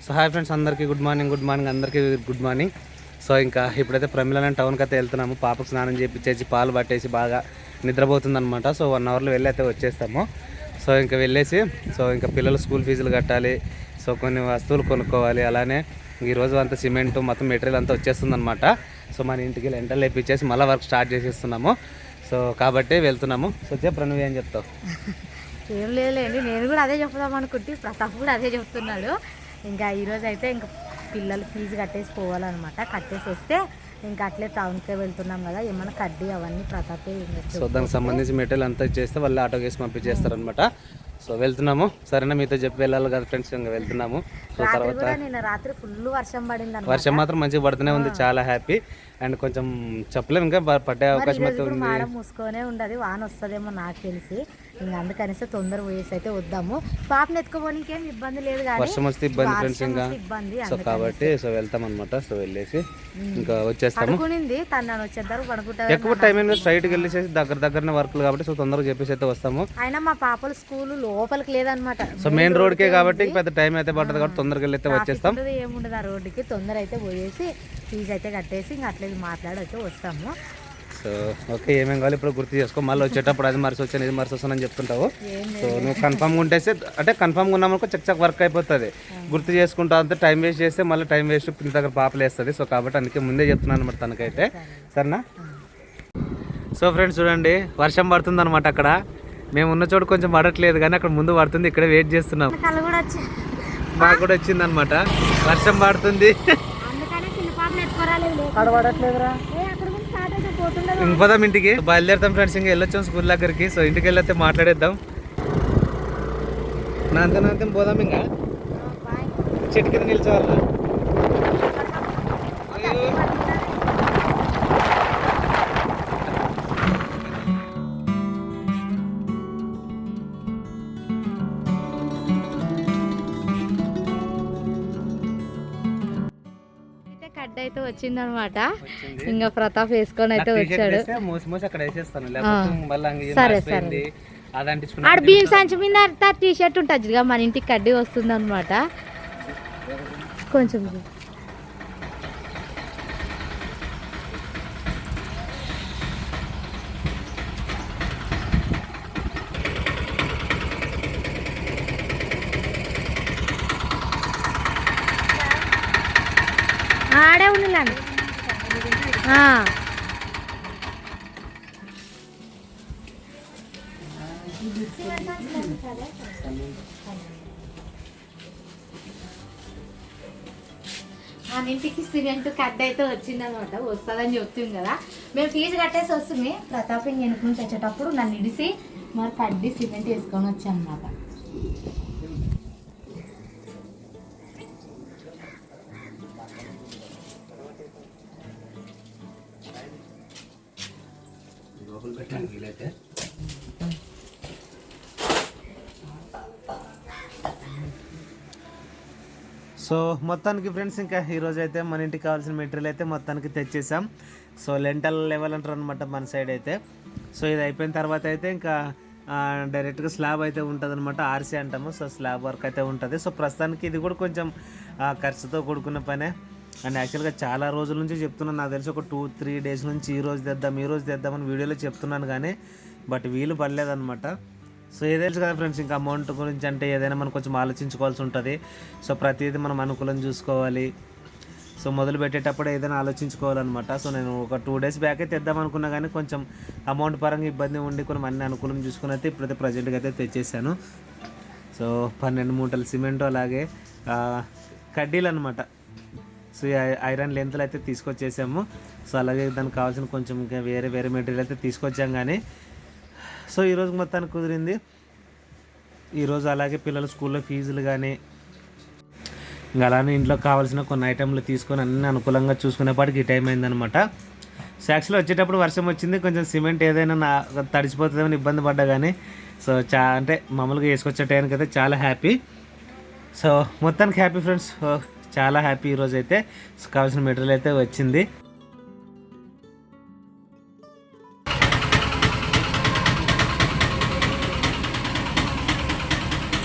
So hi friends, అందరికీ good morning అందరికీ good morning. So ఇంకా ఇప్పుడైతే ప్రమిళ టౌన్కి అయితే వెళ్తున్నాము. పాపకు స్నానం చేయించేసి పాలు పట్టేసి బాగా నిద్రపోతుందనమాట. సో 1 అవర్లో వెళ్ళి అయితే వచ్చేస్తాము. సో ఇంకా వెళ్ళేసి ఇంకా పిల్లలు స్కూల్ ఫీజులు కట్టాలి. సో కొన్ని వస్తువులు కొనుక్కోవాలి. అలానే ఈరోజు అంతా సిమెంట్ మొత్తం మెటీరియల్ అంతా వచ్చేస్తుందన్నమాట. సో మన ఇంటికి లెంటల్ వేయించేసి మళ్ళీ వర్క్ స్టార్ట్ చేసేస్తున్నాము. సో కాబట్టి వెళ్తున్నాము. సో నువ్వు ఏం చెప్తావు? ఏం లేదులేండి, నేను కూడా అదే చెప్తాం అనుకుంటే ప్రతాప్ కూడా అదే చెప్తున్నాడు. ఇంకా ఈరోజు అయితే ఇంకా పిల్లలు ఫీజు కట్టేసి పోవాలన్నమాట. కట్టేసి వస్తే ఇంకా అట్లే టౌన్కే వెళ్తున్నాం కదా, ఏమన్నా కడ్డీ అవన్నీ ప్రతాపే. సో దానికి సంబంధించి మెటీరియల్ అంతా ఇచ్చేస్తే వాళ్ళు ఆటో వేసి పంపించేస్తారనమాట. సో వెళ్తున్నాము. సరేనా, మీతో చెప్పి వెళ్ళాలి కదా ఫ్రెండ్స్, ఇంకా వెళ్తున్నాము. సో తర్వాత నిన్న రాత్రి ఫుల్ వర్షం పడింది. వర్షం మాత్రం మంచిగా పడుతూనే ఉంది, చాలా హ్యాపీ. అండ్ కొంచెం చెప్పలేము, ఇంకా పట్టే అవకాశం అయితే ఉంది. మాడ మూసుకొనే ఉండదు, వాన వస్తుందేమో నాకు తెలిసి. ఇంకా అందుకనేసి తొందర పోయేసి అయితే వద్దాము. పాపను ఎత్తుకోవడానికి ఏం ఇబ్బంది లేదు, కానీ వర్షం వస్తే ఇబ్బంది ఫ్రెండ్స్ ఇంకా. సో కాబట్టి వెళ్తాం అనమాట. సో వెళ్ళేసి ఇంకా వచ్చేస్తాము. పడుకునింది తను వచ్చేద్దరు పడుకుంటారు. ఎక్కువ టైం అయినా స్ట్రైట్కి వెళ్ళేసి దగ్గరనే వర్క్లు కాబట్టి సో తొందరగా చెప్పేసి అయితే వస్తాము. అయినా మా పాపల స్కూల్ లోపలికి లేదనమాట. సో మెయిన్ రోడ్కే కాబట్టి పెద్ద టైం అయితే పడుతుంది కాబట్టి తొందరగా వెళ్ళి అయితే వచ్చేస్తాం. ఏముండదు ఆ రోడ్డుకి, తొందర అయితే పోయేసి ఫీజు అయితే కట్టేసి ఇంకా అట్లా మాట్లాడి అయితే వస్తాము. సో ఓకే, ఏమేం కావాలి ఇప్పుడు గుర్తు చేసుకో. మళ్ళీ వచ్చేటప్పుడు అది మరిచి వచ్చాను ఇది మరిచి వస్తానని చెప్తుంటావు. సో నువ్వు కన్ఫామ్గా ఉంటేసి అంటే కన్ఫామ్గా ఉన్నామనుకో చక్ వర్క్ అయిపోతుంది. గుర్తు చేసుకుంటా అంతే, టైం వేస్ట్ చేస్తే మళ్ళీ టైం వేస్ట్ ఇంటి దగ్గర పాపలేస్తుంది. సో కాబట్టి అందుకే ముందే చెప్తున్నాను అనమాట తనకైతే. సరేనా? సో ఫ్రెండ్స్ చూడండి, వర్షం పడుతుంది అనమాట. అక్కడ మేము ఉన్న చోటు కొంచెం పడట్లేదు, కానీ అక్కడ ముందు పడుతుంది. ఇక్కడ వెయిట్ చేస్తున్నాం. మాకు కూడా వచ్చింది అనమాట, వర్షం పడుతుంది. ఇంకోదాం ఇంటికి బయలుదేరుతాం ఫ్రెండ్స్. ఇంకా వెళ్ళొచ్చాం స్కూల్ దగ్గరికి. సో ఇంటికి వెళ్ళొస్తే మాట్లాడేద్దాం. నాంతం పోదాం. ఇంకా చెట్టు కింద నిల్చోవాలా? అయితే వచ్చిందనమాట. ఇంకా ప్రతాప్ వేసుకొని అయితే వచ్చాడు. సరే సరే, ఆడ భీమ్ సంచి మీద టీ షర్ట్ ఉంటుంది, మన ఇంటికి కడ్డీ వస్తుంది అనమాట. కొంచెం ఆడే ఉండాలి. మన ఇంటికి సిమెంట్ కడ్డ అయితే వచ్చిందనమాట. వస్తుందని చెప్తుంది కదా, మేము ఫీజు కట్టేసి వస్తుంది. ప్రతాప్ వెనుక నుంచి వచ్చేటప్పుడు నన్ను ఇడిసి మరి కడ్డీ సిమెంట్ వేసుకొని వచ్చానమాట. సో మొత్తానికి ఫ్రెండ్స్ ఇంకా ఈరోజు అయితే మన ఇంటికి కావాల్సిన మెటీరియల్ అయితే మొత్తానికి తెచ్చేసాం. సో లెంటల్ లెవెల్ అంటారు అనమాట మన సైడ్ అయితే. సో ఇది అయిపోయిన తర్వాత అయితే ఇంకా డైరెక్ట్గా స్లాబ్ అయితే ఉంటుంది అనమాట, ఆర్సీ అంటాము. సో స్లాబ్ వర్క్ అయితే ఉంటుంది. సో ప్రస్తుతానికి ఇది కూడా కొంచెం ఖర్చుతో కూడుకున్న పనే. అండ్ యాక్చువల్గా చాలా రోజుల నుంచి చెప్తున్నాను, నాకు తెలిసి ఒక 2-3 డేస్ నుంచి ఈ రోజు తెద్దామని వీడియోలో చెప్తున్నాను, కానీ బట్ వీలు పడలేదన్నమాట. సో ఏదైనా కదా ఫ్రెండ్స్, ఇంకా అమౌంట్ గురించి అంటే ఏదైనా మనం కొంచెం ఆలోచించుకోవాల్సి ఉంటుంది. సో ప్రతిదీ మనం అనుకూలం చూసుకోవాలి. సో మొదలు పెట్టేటప్పుడు ఏదైనా ఆలోచించుకోవాలన్నమాట. సో నేను ఒక 2 డేస్ బ్యాక్ అయితే తెద్దాం అనుకున్నా, కానీ కొంచెం అమౌంట్ పరంగా ఇబ్బంది ఉండి కొన్ని అన్ని అనుకూలం చూసుకుని అయితే ఇప్పుడైతే ప్రజెంట్గా అయితే తెచ్చేసాను. సో 12 మూటలు సిమెంటు, అలాగే కడ్డీలు అనమాట. సో ఐరన్ లెంత్లు అయితే తీసుకొచ్చేసాము. సో అలాగే దానికి కావాల్సిన కొంచెం ఇంకా వేరే మెటీరియల్ అయితే తీసుకొచ్చాం. కానీ సో ఈరోజు మొత్తానికి కుదిరింది. ఈరోజు అలాగే పిల్లల స్కూల్లో ఫీజులు కానీ ఇంకా అలానే ఇంట్లో కావాల్సిన కొన్ని ఐటెంలు తీసుకొని అన్నీ అనుకూలంగా చూసుకునేపాటికి ఈ టైం అయిందనమాట. సో యాక్చువల్లీ వచ్చేటప్పుడు వర్షం వచ్చింది, కొంచెం సిమెంట్ ఏదైనా తడిచిపోతుందేమని ఇబ్బంది పడ్డా, కానీ సో అంటే మామూలుగా వేసుకొచ్చే టైంకి అయితే చాలా హ్యాపీ. సో మొత్తానికి హ్యాపీ ఫ్రెండ్స్, చాలా హ్యాపీ. ఈరోజు అయితే కావాల్సిన మెటీరియల్ అయితే వచ్చింది.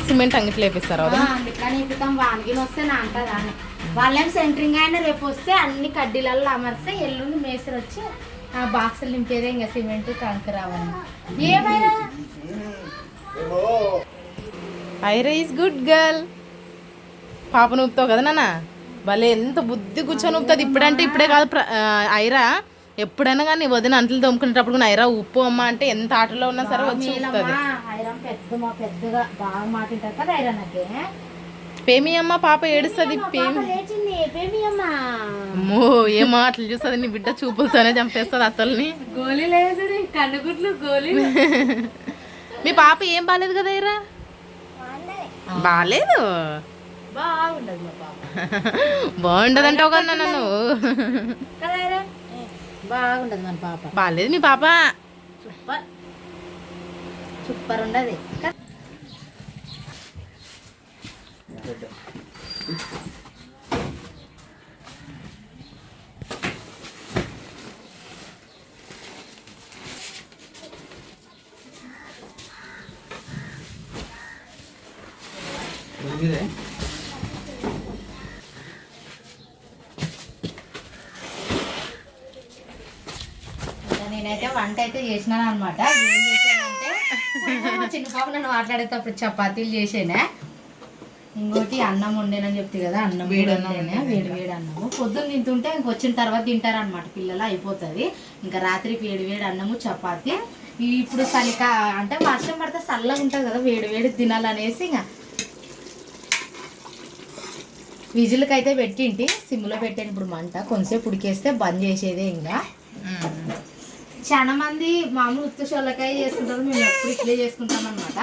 సిమెంట్ అంగిట్లు వేపిస్తారు కదా. కానీ ఇప్పుడు వానగిని వస్తే నాంటది అని వాళ్ళేం సెంటరింగ్ అయినా రేపు వస్తే అన్ని కడ్డీలలో అమర్స్తే ఎల్లుండి మేస్త్రి వచ్చి ఆ బాక్సులు నింపేదే ఇంకా సిమెంట్ కంకర రావాలి ఏమైనా ఐరా ఈజ్ గుడ్ గర్ల్. పాప నూపుతావు కదా నాన్న, భలే ఎంత బుద్ధి కూర్చొని ఊపుతుంది. ఇప్పుడంటే ఇప్పుడే కాదు ఐరా, ఎప్పుడైనా కానీ వదిన అంటలు తోముకునేటప్పుడు ఐరా ఉప్పు అమ్మ అంటే ఎంత ఆటలో ఉన్నా సరే వచ్చి ఊపుతుంది. పెద్దగా బాగా మాట్లాడతారు కదా ఐరా నాకే. పేమి అమ్మ పాప ఏడుస్తుంది. అమ్మో ఏం మాటలు చూస్తుంది నీ బిడ్డ, చూపులతోనే చంపేస్తుంది అత్తల్ని. గోళీ లేదు కన్నుగుడ్లు గోళీ. మీ పాప ఏం బాగాలేదు కదా ఐరా? బాగాలేదు, బాగుండదు మా పాప. బాగుండదు అంటావు కదా నన్ను. బాగుండదు మన పాప. బాగాలేదు మీ పాప. సూపర్ సూపర్ ఉండదు. నేనైతే వంట అయితే చేసినాను అనమాట. ఏం చేశానంటే చిన్న పాప నన్ను మాట్లాడేటప్పుడు చపాతీలు చేసేనే, ఇంకోటి అన్నం వండేనని చెప్తే కదా అన్నం వేడి వేడి అన్నము పొద్దున్న తింటుంటే ఇంకొచ్చిన తర్వాత తింటారనమాట పిల్లలు, అయిపోతుంది. ఇంకా రాత్రికి వేడి అన్నము చపాతి. ఇప్పుడు చలికా అంటే వర్షం పడితే చల్లగా ఉంటుంది కదా, వేడి తినాలనేసి ఇంకా విజిల్కి అయితే పెట్టింటి, సిమ్లో పెట్టాను. ఇప్పుడు మంట కొంచెంసేపు ఉడికేస్తే బంద్ చేసేదే. ఇంకా చాలా మంది మామూలు ఉత్త సొల్లకాయ చేసుకుంటారు, మేము ఎప్పుడు ఇట్లే చేసుకుంటాం అనమాట.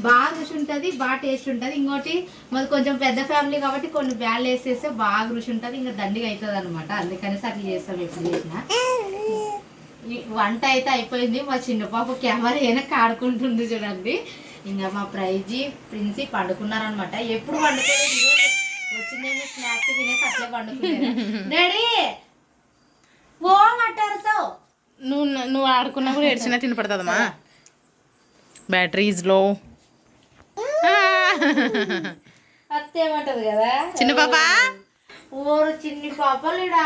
బాగా రుచి ఉంటుంది, బాగా టేస్ట్ ఉంటుంది. ఇంకోటి మాది కొంచెం పెద్ద ఫ్యామిలీ కాబట్టి కొన్ని బ్యాళ్ళు వేసేస్తే బాగా రుచి ఉంటుంది, ఇంకా దండిగా అవుతుంది అనమాట. అందుకనేసి అట్లా చేస్తాం ఎప్పుడు చేసినా. వంట అయితే అయిపోయింది. మా చిన్న పాప కెమెరా అయినా కాడుకుంటుంది చూడండి. ఇంకా మా ప్రిన్సి పండుకున్నారనమాట. ఎప్పుడు పండుకోలేదు, వచ్చిందేమో స్నాక్స్ తినేసి అట్లే పండుకున్నారు. డాడీ ఓ అంటారు. నువ్వు ఆడుకున్నా కూడా ఏడ్చినట్టు వినపడుతుందమ్మా. Battery is low. అత్తేమంటది కదా చిన్న పాప, ఓరు చిన్ని పాపలేడా.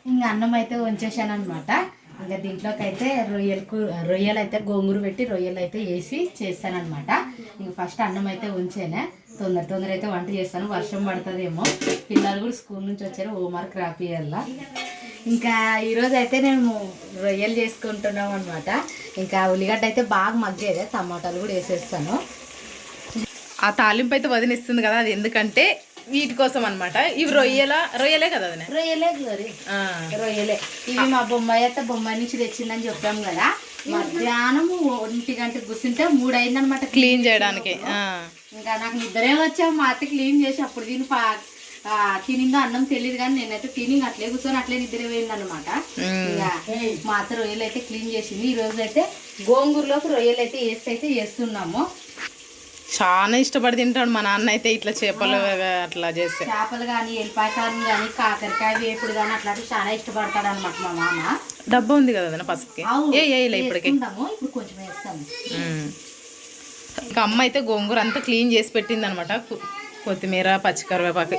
ఇంకా అన్నం అయితే వంచేసాను అనమాట. ఇంకా దీంట్లోకి అయితే రొయ్యలు అయితే గోంగూర పెట్టి రొయ్యలు అయితే వేసి చేస్తానమాట. ఇంక ఫస్ట్ అన్నం అయితే ఉంచేనే, తొందర అయితే వంట చేస్తాను. వర్షం పడుతుందేమో, పిల్లలు కూడా స్కూల్ నుంచి వచ్చారు, హోంవర్క్ రాపియాల. ఇంకా ఈరోజు అయితే నేను రొయ్యలు చేసుకుంటున్నాం అనమాట. ఇంకా ఉల్లిగడ్డ అయితే బాగా మగ్గేదే, టమాటాలు కూడా వేసేస్తాను. ఆ తాలింపు అయితే వదినిస్తుంది కదా, అది ఎందుకంటే వీటి కోసం అనమాట. ఇవి రొయ్యలే కదా అది? రొయ్యలే ఇవి. మా బొమ్మాయి నుంచి తెచ్చిందని చెప్పాం కదా. మధ్యాహ్నం 1 గంటకు కూర్చుంటే 3 అయిందనమాట క్లీన్ చేయడానికి. ఇంకా నాకు నిద్రే వచ్చాము. మా అత్త క్లీన్ చేసి అప్పుడు తినిందో అన్నం తెలియదు, కానీ నేనైతే తిని అట్లే కూర్చొని అట్లే నిద్ర పోయింది అనమాట. ఇంకా మా అత్త రొయ్యలు అయితే క్లీన్ చేసింది. ఈ రోజు అయితే గోంగూరలోకి రొయ్యలు అయితే అయితే చేస్తున్నాము. చాలా ఇష్టపడి తింటాడు మా నాన్న అయితే ఇట్లా చేపలు అట్లా చేస్తే. చేపలు కానీ ఎల్లిపాయ కారం కానీ కాకరకాయ వేపుడు కానీ అట్లాంటివి చాలా ఇష్టపడతాడు అనమాట మా మామ. డబ్బా ఉంది కదా పసుపుకి, ఇప్పటికి ఇప్పుడు కొంచెం వేస్తాము. ఇంకా అమ్మ అయితే గోంగూర అంతా క్లీన్ చేసి పెట్టింది అనమాట. కొత్తిమీర పచ్చికరివేపాకు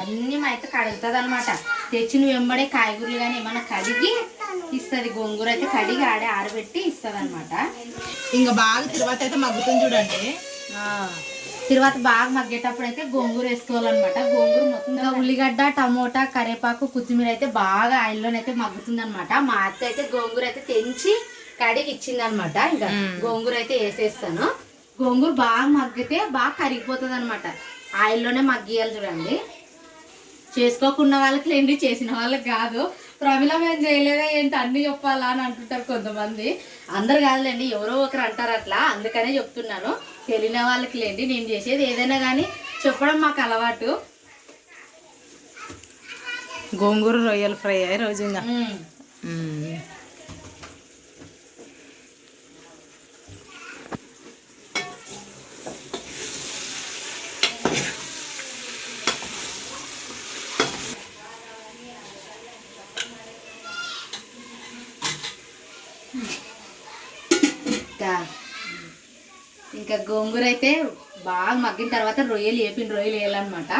అన్ని అయితే కడుగుతుంది అనమాట. తెచ్చిన వెంబడే కాయగూరలు కానీ ఏమన్నా కడిగి ఇస్తుంది. గోంగూర అయితే కడిగి ఆరబెట్టి ఇస్తుంది అనమాట. ఇంకా బాగా తర్వాత అయితే మగ్గుతుంది చూడండి. తర్వాత బాగా మగ్గేటప్పుడు అయితే గోంగూర వేసుకోవాలన్నమాట. గోంగూర మొత్తం ఉల్లిగడ్డ టమోటా కరివేపాకు కొత్తిమీర అయితే బాగా ఆయిల్లోనైతే మగ్గుతుంది అనమాట. మా అత్త అయితే గోంగూర అయితే తెంచి కడిగి ఇచ్చింది అనమాట. ఇంకా గోంగూర అయితే వేసేస్తాను. గోంగూర బాగా మగ్గితే బాగా కరిగిపోతుంది అనమాట. ఆయిల్లోనే మగ్గియాలి చూడండి. చేసుకోకుండా వాళ్ళకి లేండి, చేసిన వాళ్ళకి కాదు. ప్రమిళ మేము చేయలేదా ఏంటి అన్ని చెప్పాలా అని అంటుంటారు కొంతమంది. అందరు కాదులేండి, ఎవరో ఒకరు అంటారు అట్లా, అందుకనే చెప్తున్నాను. తెలియని వాళ్ళకి లేండి, నేను చేసేది ఏదైనా కానీ చెప్పడం మాకు అలవాటు. గోంగూర రొయ్యలు ఫ్రై అయ్యి రోజు ఇంకా ఇంకా గోంగూర అయితే బాగా మగ్గిన తర్వాత రొయ్యలు వేయాలన్నమాట.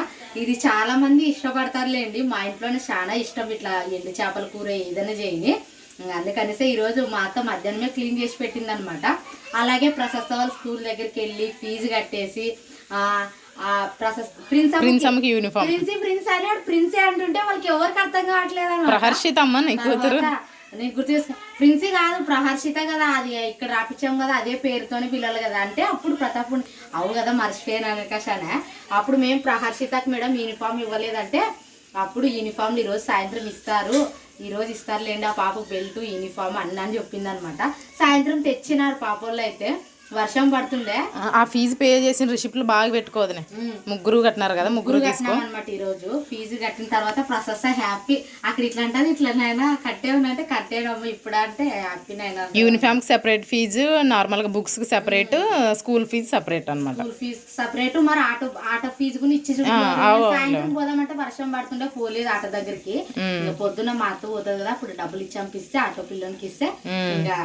ఇది చాలా మంది ఇష్టపడతారులేండి. మా ఇంట్లోనే చాలా ఇష్టం ఇట్లా ఎండు చేపల కూర ఏదైనా చేయని. అందుకనేసి ఈరోజు మా అత్త మధ్యాహ్నమే క్లీన్ చేసి పెట్టింది అనమాట. అలాగే ప్రశస్త వాళ్ళ స్కూల్ దగ్గరికి వెళ్ళి ఫీజు కట్టేసి ప్రిన్సమ్మకి యూనిఫామ్ ప్రిన్స్ అని ప్రిన్సే అంటుంటే వాళ్ళకి ఎవరికి అర్థం కావట్లేదు. ప్రహర్షితమ్మ నీ కూతురు నేను గుర్తు చేసుకున్నా, ప్రిన్సీ కాదు ప్రహర్షిత కదా, అది ఇక్కడ రాపించాం కదా అదే పేరుతోనే పిల్లలు కదా అంటే అప్పుడు ప్రతాప్ అవు కదా మర్చిపోయాను అనకాశానే. అప్పుడు మేము ప్రహర్షితకు మేడం యూనిఫామ్ ఇవ్వలేదంటే అప్పుడు యూనిఫామ్లు ఈరోజు సాయంత్రం ఇస్తారు, ఈరోజు ఇస్తారులేండి ఆ పాపకు బెల్ట్ యూనిఫామ్ అని చెప్పింది అనమాట. సాయంత్రం తెచ్చినారు పాపల్లో అయితే వర్షం పడుతుండే. ఆ ఫీజు పే చేసిన రిసిప్ట్లు బాగా పెట్టుకోవద్దు, ముగ్గురు కట్టినారు కదా ముగ్గురు కట్టినామన్నమాట. ఈ రోజు ఫీజు కట్టిన తర్వాత ప్రశస్త హ్యాపీ అక్కడ ఇట్లా అంటే ఇట్లనైనా కట్టేవనంటే కట్టేయడము ఇప్పుడు అంటే హ్యాపీనైనా. యూనిఫామ్ కి సెపరేట్ ఫీజు, నార్మల్ గా బుక్స్ కి సెపరేట్, స్కూల్ ఫీజు సెపరేట్ అనమాట. స్కూల్ ఫీజు సెపరేట్, మరి ఆటో ఫీజు కూడా ఇచ్చి సాయంత్రం పోదామంటే వర్షం పడుతుండే పోలేదు ఆటో దగ్గరికి. పొద్దున మా అత్త పోతుంది కదా అప్పుడు డబ్బులు ఇచ్చి పంపిస్తే ఆటో పిల్లలకి ఇస్తే ఇంకా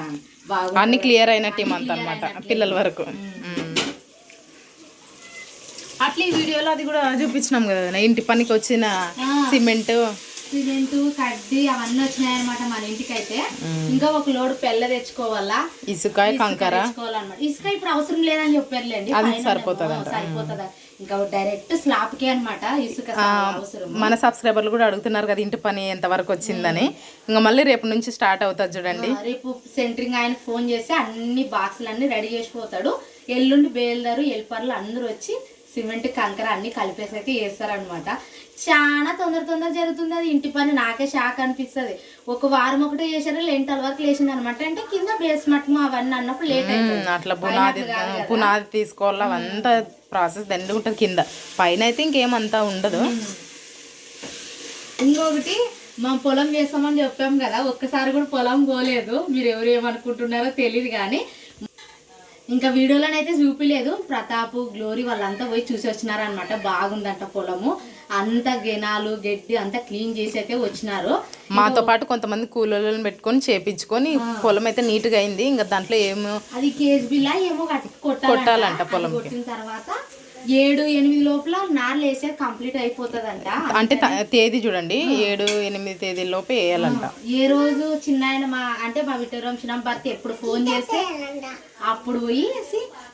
అన్ని క్లియర్ అయినట్టు ఏమంత అనమాట పిల్లల వరకు. అట్లా ఈ వీడియోలో అది కూడా చూపించినాం కదా ఇంటి పనికి వచ్చిన సిమెంట్ కడ్డీ అవన్నీ వచ్చినాయన్నమాట మన ఇంటికి. అయితే ఇంకా ఒక లోడ్ పెళ్ళ తెచ్చుకోవాలా, ఇసుక కంకర తెచ్చుకోవాలన్నమాట. ఇసుక ఇప్పుడు అవసరం లేదని చెప్పారులేండి, సరిపోతుంది. ఇంకా డైరెక్ట్ స్లాబ్ కే అనమాట ఇసుక అవసరం. మన సబ్స్క్రైబర్లు కూడా అడుగుతున్నారు కదా ఇంటి పని ఎంత వరకు వచ్చిందని. ఇంకా మళ్ళీ రేపు నుంచి స్టార్ట్ అవుతుంది చూడండి. రేపు సెంటరింగ్ ఆయనకు ఫోన్ చేసి అన్ని బాక్సులు అన్ని రెడీ చేసిపోతాడు. ఎల్లుండి బేల్దారు ఎల్పర్లు అందరూ వచ్చి సిమెంట్ కంకర అన్ని కలిపేసరికి వేస్తారనమాట. చాలా తొందర జరుగుతుంది అది ఇంటి పని. నాకే షాక్ అనిపిస్తుంది. ఒక వారం ఒకటే చేశారు, లెంటల్ వరకు లేచింది అనమాట. అంటే కింద బేస్మెంట్ అవన్నీ అన్నప్పుడు లేట్ అవుతుంది. అట్లా పునాది తీసుకోవాలి, అవంతా ప్రాసెస్ దండి ఉంటుంది. కింద పైన అయితే ఇంకేమంతా ఉండదు. ఇంకొకటి మా పొలం చేస్తామని చెప్పాం కదా, ఒక్కసారి కూడా పొలం పోలేదు. మీరు ఎవరు ఏమనుకుంటున్నారో తెలియదు కానీ ఇంకా వీడియోలోనైతే చూపిలేదు. ప్రతాప్ గ్లోరీ వాళ్ళంతా పోయి చూసి వచ్చినారనమాట. బాగుందంట పొలము, అంత గెనాలు గడ్డి అంతా క్లీన్ చేసి అయితే వచ్చినారు. మాతో పాటు కొంతమంది కూలీలను పెట్టుకొని చేపించుకొని పొలం అయితే నీట్ గా అయింది. ఇంకా దాంట్లో ఏమో అది కేజీబీలా ఏమో కొట్టాలంట. పొలం కొట్టిన తర్వాత 7-8 లోపల నార్లు వేసేది కంప్లీట్ అయిపోతుందంట. అంటే తేదీ చూడండి 7-8 తేదీ లోపే వేయాలంట. ఏ రోజు చిన్న మా విటోరం చిన్న భర్త ఎప్పుడు ఫోన్ చేస్తే అప్పుడు పోయి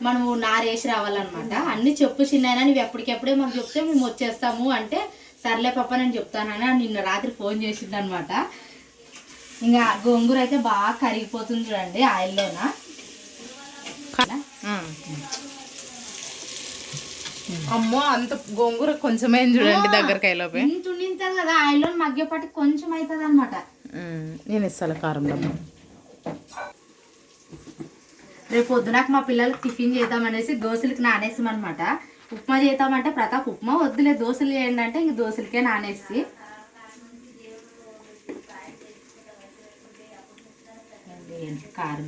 మనము నారేసి రావాలన్నమాట. అన్ని చెప్పు చిన్న నువ్వు ఎప్పటికెప్పుడే మాకు చెప్తే మేము వచ్చేస్తాము అంటే సర్లే పప్ప నేను చెప్తానని నిన్న రాత్రి ఫోన్ చేసింది అనమాట. ఇంకా గోంగూర అయితే బాగా కరిగిపోతుంది చూడండి ఆయిల్లోన. అమ్మో అంత గోంగూర కొంచెమే చూడండి దగ్గరకాయలోపే తుండింతది కదా ఆయిల్లో మగ్గేపట్టి కొంచెం అవుతుంది అనమాట. నేను ఇస్తాను కారం డబ్బా. రేపు పొద్దునకు మా పిల్లలకి టిఫిన్ చేద్దామనేసి దోశలకి నానేసాం అనమాట. ఉప్మా చేద్దామంటే ప్రతాప్ ఉప్మా వద్దులే దోశలు చేయండి అంటే ఇంక దోశలకే నానేసి కారం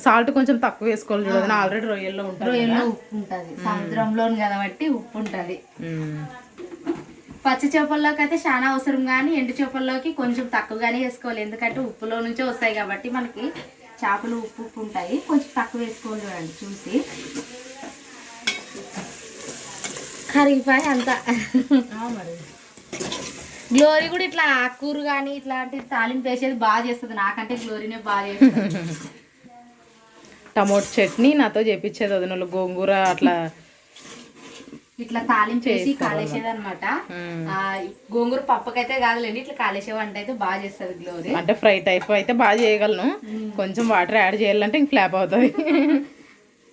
సాల్ట్ కొంచెం తక్కువ వేసుకోవాలి చూడండి. ఆల్రెడీ రొయ్యల్లో ఉంటుంది, రొయ్యల్లో ఉప్పు ఉంటుంది, సముద్రంలో కాబట్టి ఉప్పు ఉంటుంది. పచ్చి చేపల్లోకి అయితే చాలా అవసరం కానీ ఎండు చేపల్లోకి కొంచెం తక్కువగానే వేసుకోవాలి. ఎందుకంటే ఉప్పులో నుంచే వస్తాయి కాబట్టి మనకి చేపలు ఉప్పు ఉంటాయి. కొంచెం తక్కువ వేసుకోవాలి చూడండి చూసి. కరిగిపోయి అంతా మరి గ్లోరీ కూడా ఇట్లా ఆకుకూర కానీ ఇట్లాంటి తాలింపు వేసేది బాగా చేస్తుంది. నాకంటే గ్లోరీనే బాగా చేస్తుంది. టమోటా చట్నీ నాతో చేపించేది వదినలు. గోంగూర అట్లా ఇట్లా తాలింపు వేసి కాలేసేది అనమాట. గోంగూర పప్పుకైతే కాదులేండి, ఇట్లా కాలేసే వంట అయితే బాగా చేస్తుంది గ్లోరీ. అంటే ఫ్రై టైప్ అయితే బాగా చేయగలను, కొంచెం వాటర్ యాడ్ చేయాలంటే ఇంక ఫ్లాప్ అవుతుంది.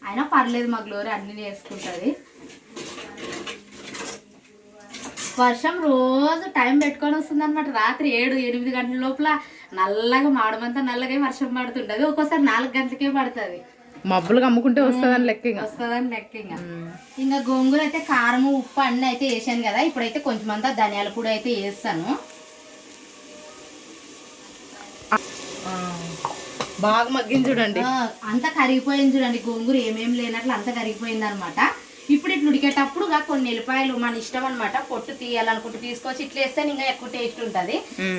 అయినా పర్లేదు మా గ్లోరీ అన్ని వేసుకుంటుంది. వర్షం రోజు టైం పెట్టుకొని వస్తుంది అనమాట. రాత్రి 7-8 గంటల లోపల నల్లగా మాడమంతా నల్లగా వర్షం పడుతుంటది. ఒక్కోసారి 4 గంటలకే పడుతుంది. మబ్బులు అమ్ముకుంటే వస్తుందని లెక్క. ఇంకా గోంగూర అయితే కారము ఉప్పు అన్నీ అయితే వేసాను కదా. ఇప్పుడైతే కొంచెం అంతా ధనియాల పొడి అయితే వేస్తాను. బాగా మగ్గింది చూడండి, అంతా కరిగిపోయింది చూడండి. గోంగూర ఏమేమి లేనట్లు అంతా కరిగిపోయింది అనమాట. ఇప్పుడు ఇట్లా ఉడికేటప్పుడు కొన్ని ఎల్లిపాయలు మన ఇష్టం అనమాట. పొట్టు తీయాలనుకుంటే తీసుకొచ్చి ఇట్లా వేస్తే ఇంకా ఎక్కువ టేస్ట్ ఉంటుంది.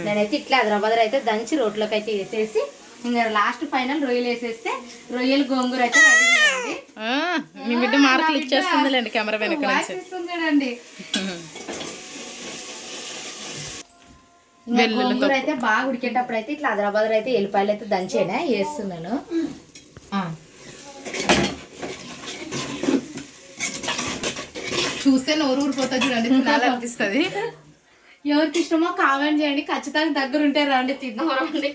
నేనైతే ఇట్లా అదరబదర అయితే దంచి రోట్లోకి అయితే వేసేసి ఇంకా లాస్ట్ ఫైనల్ రొయ్యలు వేసేస్తే రొయ్యలు గోంగూర అయితే రెడీ చేయండి. మీ బిడ్డ మార్కులు ఇచ్చేస్తుందిలేండి కెమెరా వెనక నుంచి. చూడండి గోంగూర అయితే బాగా ఉడికేటప్పుడు అయితే ఇట్లా హైదరాబాద్ అయితే ఎల్లిపాయలు అయితే దంచేనా వేస్తున్నాను. చూస్తే నోరు ఊరిపోతుంది చూడండి, తినాలనిపిస్తుంది. ఎవరికి ఇష్టమో కామెంట్ చేయండి, ఖచ్చితంగా దగ్గర ఉంటే రండి తిన్నారండి.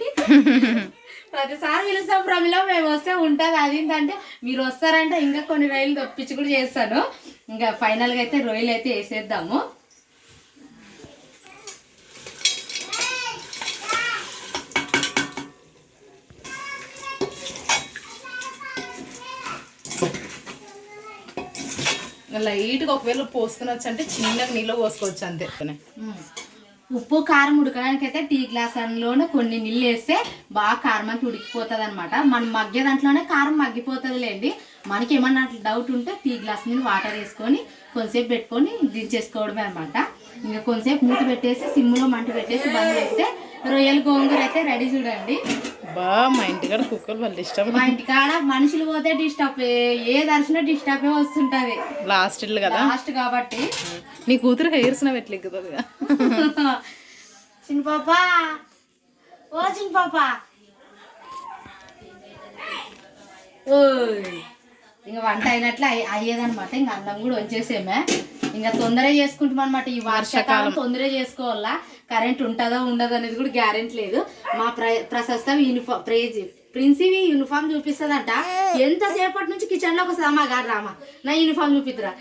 ప్రతిసారి పిలుస్తాం ప్రమిలో మేము వస్తే ఉంటుంది. అది ఏంటంటే మీరు వస్తారంటే ఇంకా కొన్ని రొయ్యలు తప్పించి కూడా చేస్తాను. ఇంకా ఫైనల్గా అయితే రొయ్యలు అయితే వేసేద్దాము. లైట్గా ఒకవేళ పోసుకునొచ్చు అంటే చిన్నగా నీళ్ళు పోసుకోవచ్చు అంతే. ఉప్పు కారం ఉడకడానికి అయితే టీ గ్లాస్ అందులోనే కొన్ని నీళ్ళు వేస్తే బాగా కారం అంతా ఉడికిపోతుంది అనమాట. మనం మగ్గే దాంట్లోనే కారం మగ్గిపోతుంది లేండి. మనకి ఏమన్నా డౌట్ ఉంటే టీ గ్లాస్ మీద వాటర్ వేసుకొని కొంతసేపు పెట్టుకొని దించేసుకోవడమే అనమాట. ఇంకా కొంతసేపు మూత పెట్టేసి సిమ్లో మంట పెట్టేసి బంద్ చేస్తే రొయ్యలు గోంగూర అయితే రెడీ చూడండి. బా మా ఇంటికాడ కుక్కలు వాళ్ళు ఇష్టం. మా ఇంటికాడ మనుషులు పోతే డిస్టర్బ్, ఏ దర్శనం డిస్టర్బే వస్తుంటది. లాస్ట్ ఇల్లు కదా, లాస్ట్ కాబట్టి. నీ కూతురు హెయిర్స్ ఎట్లెక్కుతుంది చిన్న పాప, ఓ చిన్న పాప, ఇంకా వంట అయినట్లు అయ్యేదనమాట. ఇంకా అన్నం కూడా వచ్చేసేమే. ఇంకా తొందరగా చేసుకుంటాం అనమాట. ఈ వర్షాకాలం తొందరగా చేసుకోవాలా. కరెంట్ ఉంటుందో ఉండదో అనేది కూడా గ్యారెంటీ లేదు. మా ప్రశస్తం యూనిఫామ్ ప్రిన్సివి యూనిఫామ్ చూపిస్తుందంట. ఎంతసేపటి నుంచి కిచెన్ లో ఒక మా గారు రామా నా యూనిఫామ్ చూపిద్దురా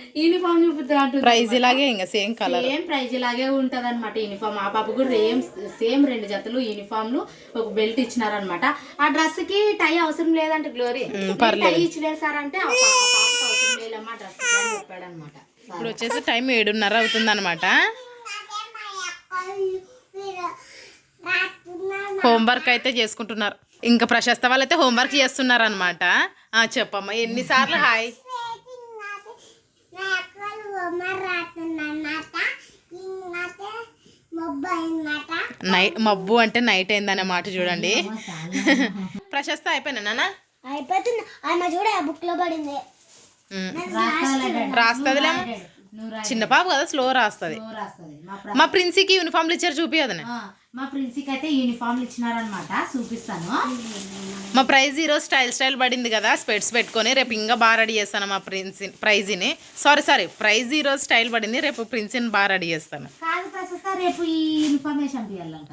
అంటుంది. ప్రైజ్ ఇలాగే ఇంకా సేమ్ కలర్, సేమ్ ప్రైజ్ ఇలాగే ఉంటది అనమాట యూనిఫామ్. ఆ పాప కూడా సేమ్ 2 జతలు యూనిఫామ్లు, ఒక బెల్ట్ ఇచ్చినారనమాట. ఆ డ్రెస్ కి టై అవసరం లేదంటే గ్లోరీ, టై ఇచ్చలేదు సార్ అంటే ఆ పాపకు అవసరం లేదమ్మా డ్రెస్ అని చెప్పాడు అనమాట. ఇప్పుడు వచ్చేసి టైం 7:30 అవుతుంది అనమాట. హోంవర్క్ అయితే చేసుకుంటున్నారు. ఇంకా ప్రశస్త వాళ్ళైతే హోంవర్క్ చేస్తున్నారు అనమాట. చెప్పమ్మా ఎన్నిసార్లు హాయ్. మబ్బు అంటే నైట్ అయిందన్నమాట చూడండి. ప్రశస్త అయిపోయినా నాన్న అయిపోతుంది. చూడ బుక్ లో పడింది. రాస్తుందిలే, చిన్న పాప కదా స్లో రాస్తుంది. మా ప్రిన్సీకి యూనిఫామ్లు ఇచ్చారు చూపి అదనే. మా ప్రిన్సీకి అయితే యూనిఫామ్లు ఇచ్చినారనమాట, చూపిస్తాను. మా ప్రైజ్ ఈరోజు స్టైల్ పడింది కదా, స్పెట్స్ పెట్టుకొని రేపు ఇంకా బాగా రెడీ చేస్తాను మా ప్రైజ్ని. సారీ ప్రైజ్ ఈరోజు స్టైల్ పడింది, రేపు ప్రిన్సీని బాగా రెడీ చేస్తాను. కాదు ప్రశస్త, రేపు ఈ యూనిఫామ్ వేసి పంపించాలంట.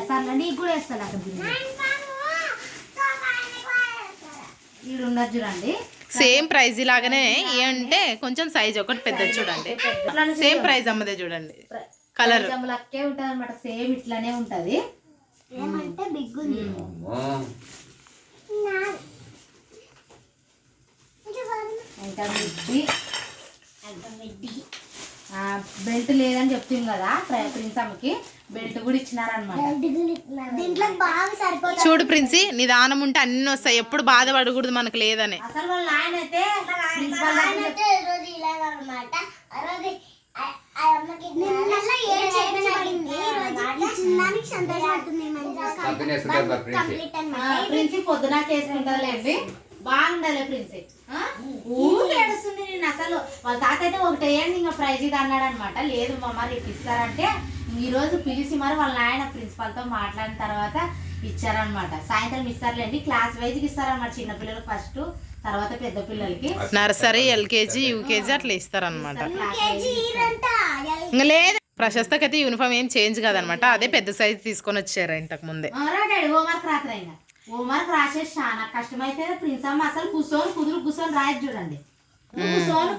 సర్లే నీకు కూడా వేస్తాను అక్కడ ఉన్నది చూడండి. సేమ్ ప్రైజ్ లాగానే అంటే కొంచెం సైజ్ ఒకటి పెద్దది చూడండి. సేమ్ ప్రైజ్ అమ్మదే చూడండి, కలర్ లక్కే ఉంటది అనమాట. సేమ్ ఇట్లానే ఉంటది. బెల్ట్ లేదని చెప్తుంది కదా ప్రిన్స్ అమ్మకి, బెల్ట్ కూడా ఇచ్చినారనమాట. చూడు ప్రిన్సీ, నిదానం ఉంటే అన్ని వస్తాయి, ఎప్పుడు బాధపడకూడదు మనకు లేదని. అసలు వాళ్ళ ఆయన అయితే ప్రిన్సీ పొద్దునాక వేసుకుంటారులేండి. బాగుండాలి ప్రిన్సీ. ఏడుస్తుంది నేను అసలు. వాళ్ళ తాత అయితే ఒకటి వేయండి ఇంకా ప్రైజ్ ఇది అన్నాడు అనమాట. లేదు మమ్మ రేపు ఇస్తారంటే ఈ రోజు పిలిచి మరి వాళ్ళ ఆయన ప్రిన్సిపాల్ తో మాట్లాడిన తర్వాత ఇచ్చారనమాట. సాయంత్రం ఇస్తారులేండి, క్లాస్ వైజ్ కి ఇస్తారనమాట. చిన్నపిల్లలకు ఫస్ట్, తర్వాత పెద్ద పిల్లలకి నర్సరీ, ఎల్కేజీ, యూకేజీ అట్లా ఇస్తారనమాట. ఇంకా లేదు ప్రశస్తకి అయితే యూనిఫామ్ ఏం చేంజ్ కాదనమాట, అదే పెద్ద సైజ్ తీసుకొని వచ్చారు ఇంతకు ముందే. హోంవర్క్ రాత్రి అయినా హోంవర్క్ రాసేసి చాలా కష్టమైతే ప్రిన్స్ అమ్మ అసలు కూర్చొని రాయదు చూడండి.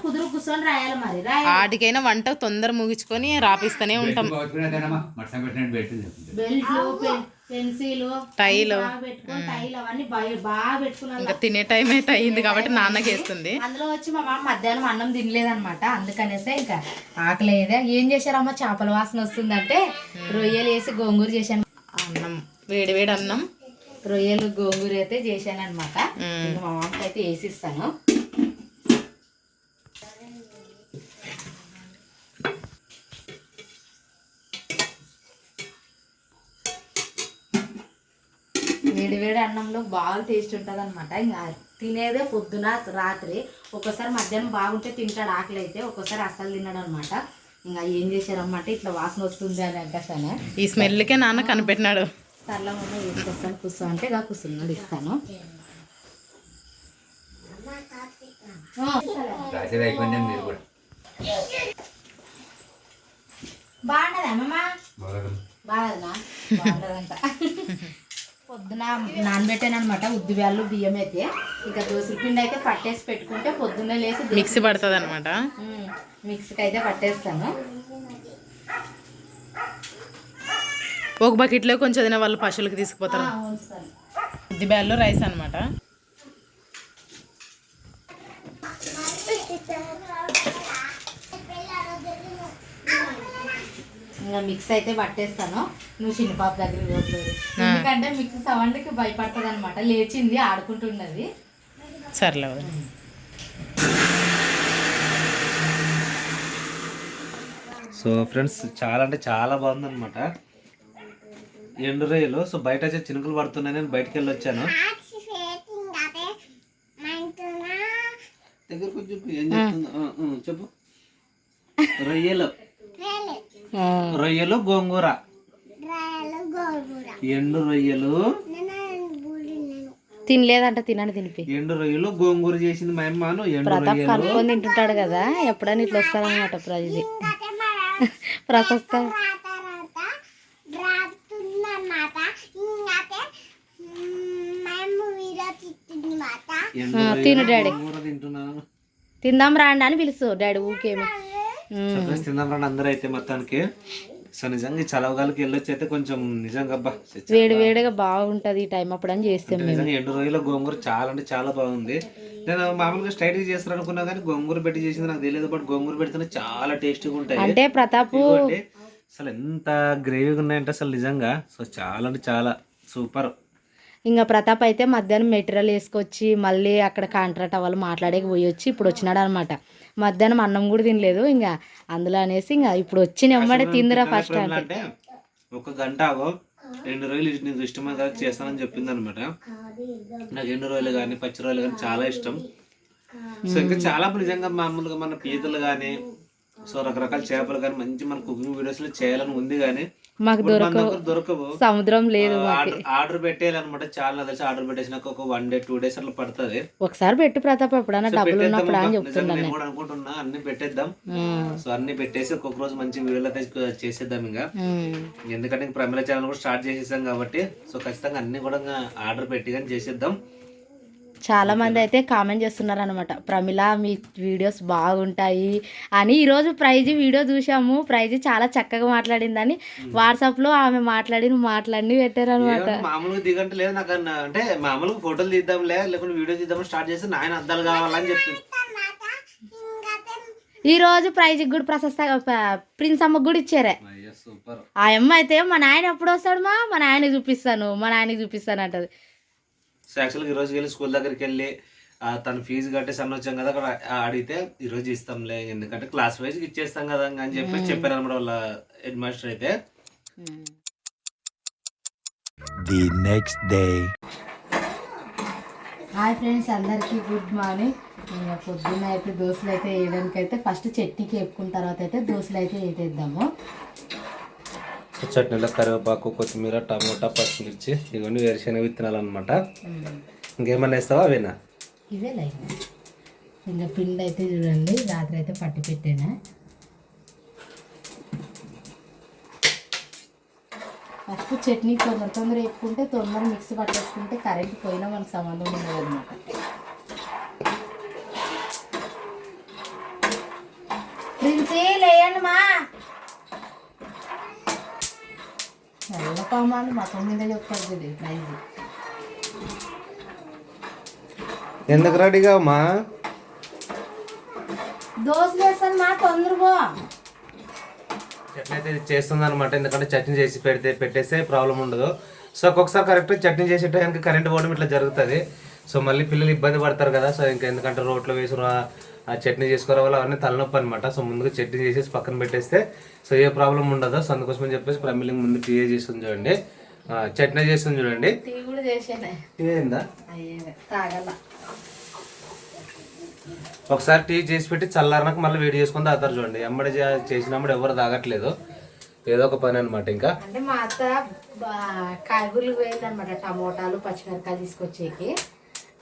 కూర్చొని రాయాలి మరి. వాటికైనా వంట తొందర ముగించుకొని రాపిస్తూనే ఉంటాం. బెల్ట్లు, పెన్సిల్, టైలు అవన్నీ బాగా పెట్టుకున్నాను. ఇంకా తినే టైం అయితే అయింది కాబట్టి నాన్నకి వేస్తుంది. అందులో వచ్చి మా మామ మధ్యాహ్నం అన్నం తినలేదనమాట. అందుకనేసే ఇంకా ఆకలి అయ్యేదే. ఏం చేశారమ్మా, చేపల వాసన వస్తుందంటే రొయ్యలు వేసి గోంగూర చేశాను. అన్నం వేడి అన్నం, రొయ్యలు గోంగూర అయితే చేశాను అనమాట. మా మామకి అయితే వేసిస్తాను. వేడి వేడి అన్నంలో బాగా టేస్ట్ ఉంటుంది అనమాట. ఇంకా తినేదే పొద్దున రాత్రి, ఒక్కోసారి మధ్యాహ్నం బాగుంటే తింటాడు ఆకలి అయితే, ఒక్కోసారి అస్సలు తిన్నాడు అనమాట. ఇంకా ఏం చేశారన్నమాట, ఇట్లా వాసన వస్తుంది అని అంటానే ఈ స్మెల్కే నాన్న కనిపెట్టినాడు. సర్లమ్మ వేసుకొస్తాను కూర్చో అంటే ఇక కూర్చున్నాడు, ఇస్తాను. బాగుండదా అమ్మమ్మ? బాగుందా? బాగుంటుందంట. పొద్దున నానబెట్టాను అనమాట ఉద్దిబ్యాళ్ళు బియ్యం అయితే. ఇక దోశల పిండి అయితే పట్టేసి పెట్టుకుంటే పొద్దున్నే లేసి మిక్సీ పడుతుంది అనమాట. మిక్సీకి అయితే పట్టేస్తాను. ఒక బకెట్లో కొంచెం వదిన వాళ్ళు పశువులకి తీసుకుపోతారు. ఉద్దిబ్యాళ్ళు రైస్ అనమాట. ఇంకా మిక్స్ అయితే పట్టేస్తాను. నువ్వు చిన్న పాప దగ్గరికి పోతుంది, ఎందుకంటే మిక్స్ సౌండ్కి భయపడుతుంది అనమాట. లేచింది ఆడుకుంటున్నది. సర్లే. సో ఫ్రెండ్స్ చాలా అంటే చాలా బాగుందన్నమాట ఎండు రొయ్యలు. సో బయట వచ్చే చినుకులు పడుతున్నాయి, నేను బయటకు వెళ్ళి వచ్చాను. దగ్గర కొంచెం ఏం చెప్తుందో చెప్పు. రొయ్యలు గోంగూర, ఎండు రొయ్యలు తినలేదంట, తినని తినిపి. ఎండు రొయ్యలు గోంగూర చేసింది మా అమ్మను. ఎండు ప్రతాప్ కనుక్కొని తింటుంటాడు కదా, ఎప్పుడైనా ఇట్లా వస్తారనమాట. ప్రశస్త తిను డాడీ, తిందాం రాండి అని పిలుస్తూ డాడీ ఊకేమి తిందాం రండి అందరూ అయితే మొత్తానికి. సో నిజంగా చలవగాలకి వెళ్ళొచ్చి అయితే కొంచెం నిజంగా వేడి వేడిగా బాగుంటది ఈ టైం అప్పుడు అని చేస్తాం. నిజంగా ఎండు రొయ్యల గోంగూర చాలా అంటే చాలా బాగుంది. నేను మామూలుగా స్ట్రైట్ గా చేస్తారు అనుకున్నా కానీ గోంగూర పెట్టి చేసింది నాకు తెలియదు. బట్ గోంగూర పెడితేనే చాలా టేస్టీగా ఉంటాయి. అంటే ప్రతాప్ అసలు ఎంత గ్రేవీగా ఉన్నాయంటే అసలు నిజంగా. సో చాలా అంటే చాలా సూపర్. ఇంకా ప్రతాప్ అయితే మధ్యాహ్నం మెటీరియల్ వేసుకొచ్చి మళ్ళీ అక్కడ కాంట్రాక్ట్ అవ్వాలి మాట్లాడేకి పోయి వచ్చి ఇప్పుడు వచ్చినాడు అనమాట. మధ్యాహ్నం అన్నం కూడా తినలేదు. ఇంకా అందులో అనేసి ఇంకా ఇప్పుడు వచ్చిన ఎమ్మడే తిందిరా ఫస్ట్ అంటే ఒక గంట ఆగో ఎండు రొయ్యలు నీకు ఇష్టమైన కదా చేస్తానని చెప్పింది అనమాట. నాకు ఎండు రొయ్యలు కానీ పచ్చి రొయ్యలు కానీ చాలా ఇష్టం. సో ఇంకా చాలా నిజంగా మామూలుగా మన పీతలు కానీ సో రకరకాల చేపలు కానీ మంచి మన కుకింగ్ వీడియోస్ లో చేయాలని ఉంది కానీ మాకు దొరకవు. సముద్రం లేదు. ఆర్డర్ పెట్టేయాలన్నమాట. చాలా తెలిసి ఆర్డర్ పెట్టేసినాక ఒక 1 day 2 days అట్లా పడుతుంది. ఒకసారి పెట్టు ప్రతాప్, ఎప్పుడైనా డబ్బులు ఉన్నప్పుడు అని చెప్తున్నాను. నేను కూడా అనుకుంటున్నా అన్ని పెట్టేద్దాం. సో అన్ని పెట్టేసి ఒక్కొక్క రోజు మంచి వీడియోలు అయితే చేసేద్దాం. ఇంకా ఎందుకంటే ప్రమిళ ఛానల్ కూడా స్టార్ట్ చేసేసాం కాబట్టి సో ఖచ్చితంగా అన్ని కూడా ఆర్డర్ పెట్టి కానీ చేసేద్దాం. చాలా మంది అయితే కామెంట్ చేస్తున్నారు అనమాట, ప్రమిళ మీ వీడియోస్ బాగుంటాయి అని. ఈరోజు ప్రైజ్ వీడియో చూసాము, ప్రైజ్ చాలా చక్కగా మాట్లాడిందని వాట్సాప్ లో ఆమె మాట్లాడి పెట్టారు అనమాట. మామూలుగా దిగంటే లేదు నాకు అంటే మామూలుగా ఫోటోలు తీద్దాంలే లేకుంటే వీడియో తీద్దాం స్టార్ట్ చేస్తే నాయన అద్దాలు కావాలని చెప్పింది. ఈ రోజు ప్రైజ్ కూడా ప్రశస్త ప్రిన్స్ అమ్మకు కూడా ఇచ్చారే. ఆ అమ్మ అయితే మా నాయన ఎప్పుడు వస్తాడు మా నాయనకి చూపిస్తాను అంటది. సో యాక్చువల్గా ఈరోజు వెళ్ళి స్కూల్ దగ్గరికి వెళ్ళి తను ఫీజు కట్టేసి అన్న వచ్చాం కదా, అక్కడ అడిగితే ఈరోజు ఇస్తాంలే ఎందుకంటే క్లాస్ వైజ్ ఇచ్చేస్తాం కదా అని చెప్పి చెప్పారు అనమాట వాళ్ళ హెడ్ మాస్టర్ అయితే. The next day. Hi friends, అందరికీ గుడ్ మార్నింగ్. ఇంకా పొద్దున్న అయితే దోశలు అయితే వేయడానికి అయితే ఫస్ట్ చట్నీకి వేపుకున్న తర్వాత అయితే దోశలు అయితే వేసేద్దాము. సో చట్నీలో కరివేపాకు, కొత్తిమీర, టమోటా, పచ్చిమిర్చి ఇవన్నీ వేరుశనగ విత్తనాలు అనమాట. ఇంకేమన్నా వేస్తావా అవేనా? ఇవే లైక్ ఇంకా పిండి అయితే చూడండి రాత్రి అయితే పట్టి పెట్టాను. ఫస్ట్ చట్నీ తొందర వేపుకుంటే తొందర మిక్సీ పట్టేసుకుంటే కరెంట్ పోయినా మనకు సంబంధం ఉండదు అనమాట. ప్రిన్సీ లేయండి మా నల్లపామాలు మొత్తం మీద చెప్తారు ప్రైజ్. ఎందుకు రెడీగా అమ్మా? దోశలు వేస్తాను మా తొందరగా. చట్నీ అయితే చేస్తుంది అనమాట. ఎందుకంటే చట్నీ చేసి పెట్టేస్తే ప్రాబ్లం ఉండదు. సో ఒక్కొక్కసారి కరెక్ట్ చట్నీ చేసేటానికి కరెంట్ పోవడం ఇట్లా జరుగుతుంది. సో మళ్ళీ పిల్లలు ఇబ్బంది పడతారు కదా. సో ఇంకా ఎందుకంటే రోట్లో వేసి ఆ చట్నీ చేసుకోవడం వల్ల అవన్నీ తలనొప్పి అనమాట. సో ముందుగా చట్నీ చేసేసి పక్కన పెట్టేస్తే సో ఏ ప్రాబ్లం ఉండదు. సో అందుకోసమని చెప్పేసి ప్రమిళ ముందు టీ చేస్తుంది చూడండి, చట్నీ చేస్తుంది చూడండి. ఫుల్ చేసేనే టీ అయిందా? అయ్యేదే తాగల. ఒకసారి టీ చేసి పెట్టి చల్లారనాక మళ్ళీ వేడి చేసుకుని తాగుతారు చూడండి. ఎమ్మడి చేసినప్పుడు ఎవరు తాగట్లేదు, ఏదో ఒక పని అనమాట. ఇంకా అంటే మా అత్త కాయగూరలు పోయిందనమాట, టమోటాలు పచ్చిమిరకాయలు తీసుకొచ్చేకి.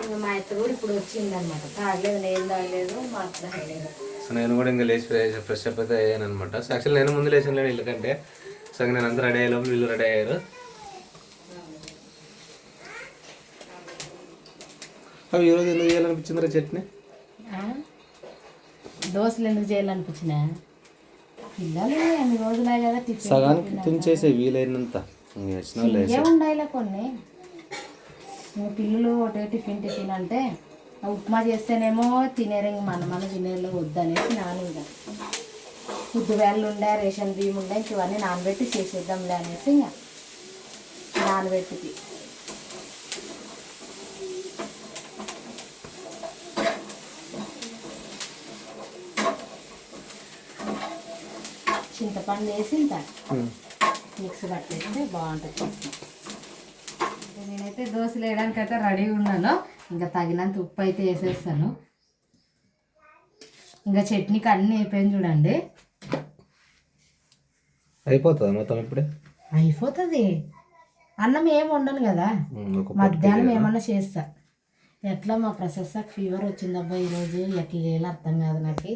ఇంకా మా అత్త కూడా ఇప్పుడు వచ్చిందనమాట. తాగలేదు, నేను తాగలేదు, మా అత్త తాగలేదు. సో నేను కూడా ఇంకా లేచి ఫ్రెష్ అప్ అయితే అయ్యాను అనమాట. సో యాక్చువల్లీ నేను ముందు లేచాను లేని ఇల్లు కంటే. సో నేను అంతా రెడీ అయ్యేలోపు వీళ్ళు రెడీ అయ్యారు. అవి ఈరోజు ఎందుకు చేయాలనిపించిందిరా చట్నీ? దోశలు ఎందుకు చేయాలనిపించినా, పిల్లలు ఎన్ని రోజులే కదా టిఫిన్ సగానికి తినేసే వీలైనంత ఏ ఉండాయిలే కొన్ని. పిల్లలు ఒకటే టిఫిన్ అంటే ఉప్మా చేస్తేనేమో తినేరు, ఇంక మన తినేరు వద్దనేసి నాన్న ఇంకా ఉద్దువేళ్ళు ఉండే, రేషన్ బియ్యం ఉండే, ఇంక ఇవన్నీ నానబెట్టి చేసేద్దాంలే అనేసి ఇంకా నానబెట్టి చింతపండు వేసి ఇంకా మిక్స్ పట్టేస్తే బాగుంటుంది. నేనైతే దోశలు వేయడానికి అయితే రెడీగా ఉన్నాను. ఇంకా తగినంత ఉప్పు అయితే వేసేస్తాను. ఇంకా చట్నీకి అన్నీ అయిపోయింది చూడండి. అయిపోతుంది మొత్తం ఇప్పుడే అయిపోతుంది. అన్నం ఏమి వండను కదా, మధ్యాహ్నం ఏమన్నా చేస్తా. ఎట్లా మా ప్రొఫెసర్కి ఫీవర్ వచ్చిందబ్బా ఈరోజు, ఎట్లా చేయాలో అర్థం కాదు నాకు.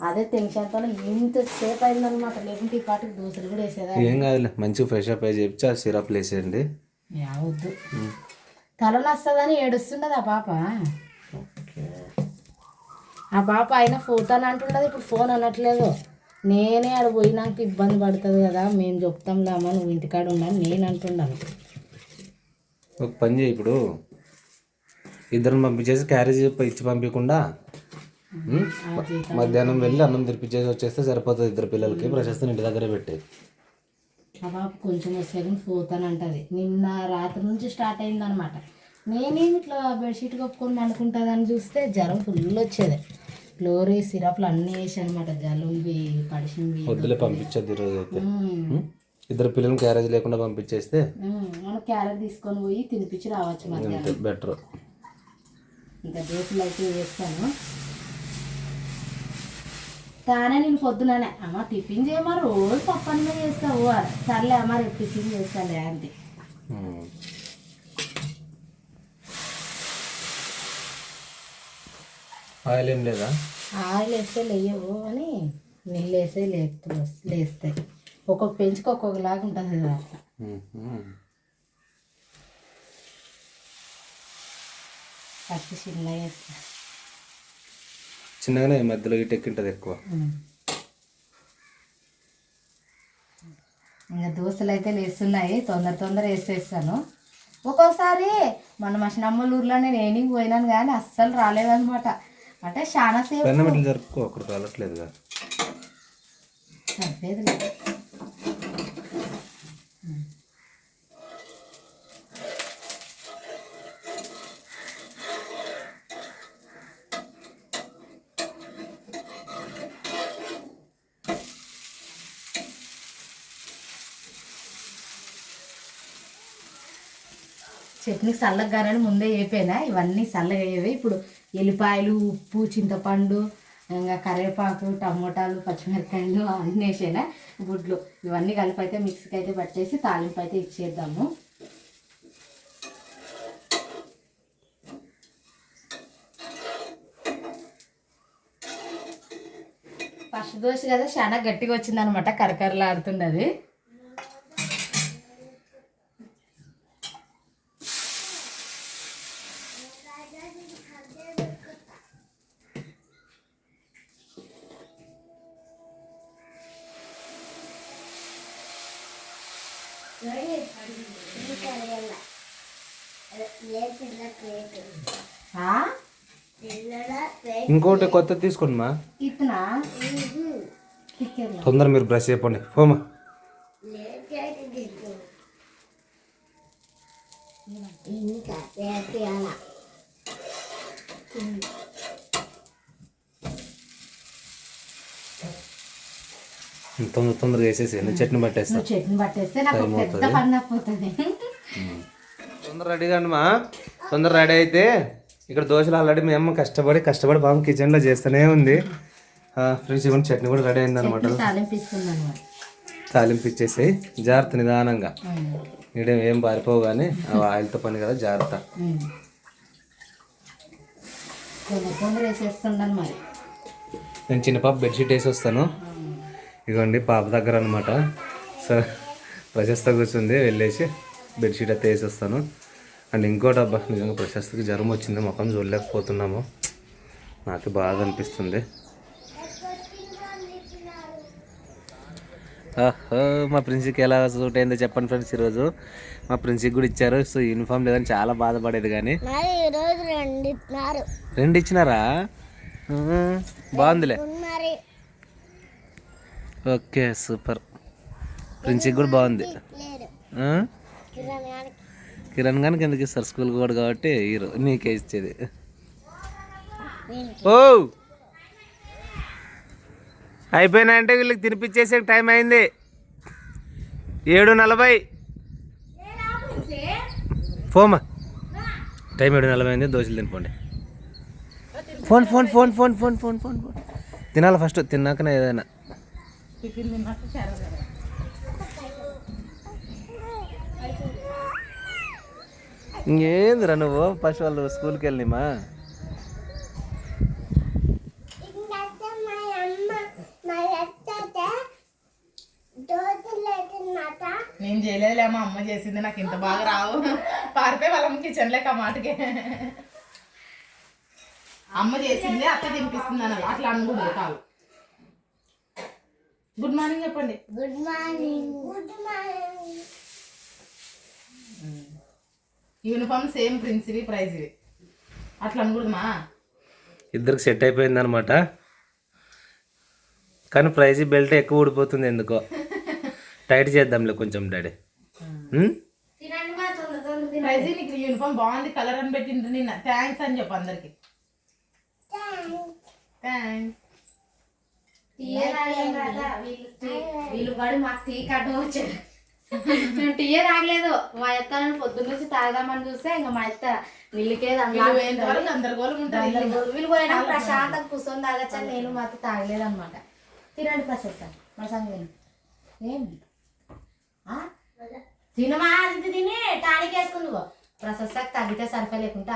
అదే టెన్షన్తో ఇంతసేపు అయిందనమాట. లేకుంటే ఈ పాటికి దోశలు కూడా వేసేదా. ఏం కాదులే, మంచిగా ఫ్రెష్ అప్ అయ్యి చెప్పి ఆ సిరప్ వేసేయండి. యావద్దు, తల నస్తుందని ఏడుస్తున్నది ఆ పాప. ఆ పాప అయినా పోతాను అంటున్నది, ఇప్పుడు ఫోన్ అనట్లేదు. నేనే ఆడ పోయినాక ఇబ్బంది పడుతుంది కదా, మేము చెప్తాంలేమా నువ్వు ఇంటికాడ ఉన్నాను నేను అంటున్నాను. ఒక పని చేయి, ఇప్పుడు ఇద్దరిని పంపించేసి క్యారేజ్ ఇచ్చి పంపించకుండా మధ్యాహ్నం వెళ్ళి అన్నం తినిపించేసి వచ్చేస్తే సరిపోతుంది. ఇద్దరు పిల్లలకి ప్రశస్తం ఇంటి దగ్గరే పెట్టేది. ఆ పాప కొంచెం సెకండ్ పోతానంటది. నిన్న రాత్రి నుంచి స్టార్ట్ అయిందనమాట. నేనేమి ఇట్లా బెడ్షీట్ కప్పుకొని అనుకుంటుందని చూస్తే జ్వరం ఫుల్ వచ్చేది. ఫ్లోరీ సిరప్లు అన్నీ వేసి అనమాట, జలుబి కడిసింది. వద్దులే పంపించద్దు ఈరోజు అయితే. ఇద్దరు పిల్లలు క్యారేజ్ లేకుండా పంపించేస్తే మనం క్యారెట్ తీసుకొని పోయి తినిపించి రావచ్చు మధ్యాహ్నం. బెటర్. ఇంకా దోశలు అయితే వేస్తాను. కానీ నేను పొద్దుననే అమ్మ టిఫిన్ చేయమా, రోజు పప్పని మీద చేస్తావు. సర్లే అమ్మ రేపు టిఫిన్ చేస్తాలే అంతే. ఆయిల్ ఏం లేదా? ఆయిల్ వేస్తే లేయవు అని నీళ్ళు వేస్తే లేస్తాయి. ఒక్కొక్క పెంచుకు ఒక్కొక్కలాగా ఉంటుంది కదా. ఫస్ట్ చిన్నగా వేస్తా. చిన్నగానే మధ్యలో ఇటు ఎక్కింటుంది ఎక్కువ. ఇంకా దోశలు అయితే లేస్తున్నాయి, తొందర వేసేస్తాను. ఒక్కోసారి మన మసినమ్మల ఊర్లోనే నేను పోయినాను కానీ అస్సలు రాలేదనమాట. అంటే చాలా సేపు పెన్నమెట్లు జరుపుకో, అక్కడ కాలట్లేదుగా. సరిపోయేది. చట్నీ చల్లగా గారని ముందే వేపోయినా, ఇవన్నీ చల్లగా అయ్యేవి. ఇప్పుడు ఎల్లిపాయలు, ఉప్పు, చింతపండు, ఇంకా కరివేపాకు, టమోటాలు, పచ్చిమిరకాయలు అన్నీ వేసేనా, గుడ్లు ఇవన్నీ కలిపి అయితే మిక్సీకి అయితే పట్టేసి తాలింపు అయితే ఇచ్చేద్దాము. ఫస్ట్ దోశ కదా చాలా గట్టిగా వచ్చిందనమాట, కరకరలాడుతున్నది. ఇంకోటి కొత్త తీసుకోండి మా. ఇతనా తొందర మీరు బ్రష్ చేయకండి పోమా. తొందరగా వేసేసి చట్నీ పట్టేస్తా. చట్నీ పట్టేస్తే నాకు పెద్ద పని అయిపోతుంది. తొందర రెడీగా అండి మా తొందర రెడీ అయితే ఇక్కడ దోశలు ఆల్రెడీ మేము కష్టపడి బాగా కిచెన్లో చేస్తూనే ఉంది. ఫ్రెండ్స్ ఇవ్వండి చట్నీ కూడా రెడీ అయింది అనమాట. తాలింపు ఇచ్చేసి జాగ్రత్త నిదానంగా ఇక్కడ ఏం పారిపోవు కానీ ఆయిల్తో పని కదా జాగ్రత్త. నేను చిన్న పాప బెడ్షీట్ వేసి వస్తాను. ఇదిగోండి పాప దగ్గర అనమాట. సో ప్రశస్త కూర్చుంది, వెళ్ళేసి బెడ్షీట్ అయితే వేసి వస్తాను. అండ్ ఇంకోటి అబ్బా నిజంగా ప్రశస్తకి జ్వరం వచ్చింది, ముఖం చూడలేకపోతున్నాము. నాకు బాధ అనిపిస్తుంది. మా ప్రిన్సికి ఎలా సూట్ అయిందో చెప్పండి ఫ్రెండ్స్. ఈరోజు మా ప్రిన్సికి కూడా ఇచ్చారు. సో యూనిఫామ్ లేదని చాలా బాధపడేది కానీ రెండు ఇచ్చినారా? బాగుందిలే. Okay super. ప్రిన్సికి కూడా బాగుంది. కిరణ్ గానికి ఎందుకు ఇస్తారు, స్కూల్ కూడా కాబట్టి హీరో నీకే ఇచ్చేది. ఓ అయిపోయినాయంటే వీళ్ళకి తినిపించేసే టైం అయింది 7:40. ఫోమా టైం 7:40 అయింది. దోశలు తినిపోండి. Phone phone phone phone phone phone phone phone తినాలి ఫస్ట్, తిన్నాకనే ఏదైనా. ఇంకేందిరా నువ్వు ఫస్ట్ వాళ్ళు స్కూల్కి వెళ్ళిమా. నేను చేయలేదులే, మా అమ్మ చేసింది. నాకు ఇంత బాగా రావు. పారిపోయి వాళ్ళ కిచెన్ లేక మాటకే. అమ్మ చేసింది అక్క తినిపిస్తుంది అన్నారు. అట్లా అనుకుంటుంది కాదు. గుడ్ మార్నింగ్ చెప్పండి. Good morning. Good morning. Uniform same principal prize ఇవి. అట్లా అనుకుంటుమా? ఇద్దరికి సెట్ అయిపోయింది అనమాట. కానీ ప్రైజ్ బెల్ట్ ఎక్కువ ఊడిపోతుంది ఎందుకో. టైట్ చేద్దాంలే కొంచెం డాడీ. ప్రైజ్ నీకు యూనిఫామ్ బాగుంది కలర్ అని పెట్టిండ్రు నిన్న. థ్యాంక్స్ అని చెప్పు అందరికి. థ్యాంక్స్. వీళ్ళు పడి మాకు టీ కట్టం వచ్చారు. మేము టీయే తాగలేదు. మా అత్త నేను పొద్దున్న నుంచి తాగదామని చూస్తే ఇంకా మా అత్త వీళ్ళకే గందరగోళం ఉంటుంది. వీళ్ళు పోయినా ప్రశాంతంగా కూర్చొని తాగచ్చని నేను మా అత్త తాగలేదు అనమాట. తినండి ప్రశస్త మా సంగతి ఏం తినమా అది తిని టానిక్ వేసుకుంది. ప్రశస్తకి తగ్గితే సరిపో లేకుంటే